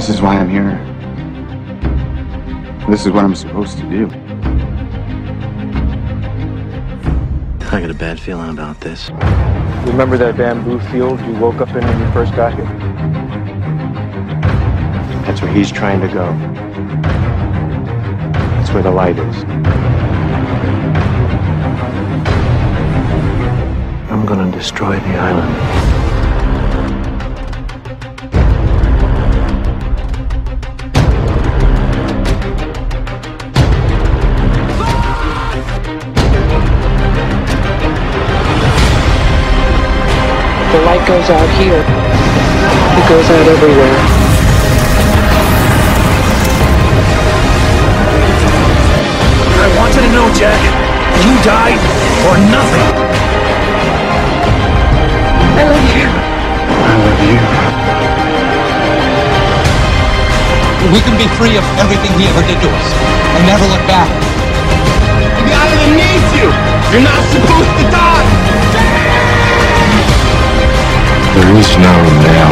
This is why I'm here. This is what I'm supposed to do. I got a bad feeling about this. Remember that bamboo field you woke up in when you first got here? That's where he's trying to go. That's where the light is. I'm gonna destroy the island. The light goes out here. It goes out everywhere. I want you to know, Jack, you died for nothing. I love you. I love you. We can be free of everything he ever did to us and never look back. The island needs you. You're not supposed to die. There is no man.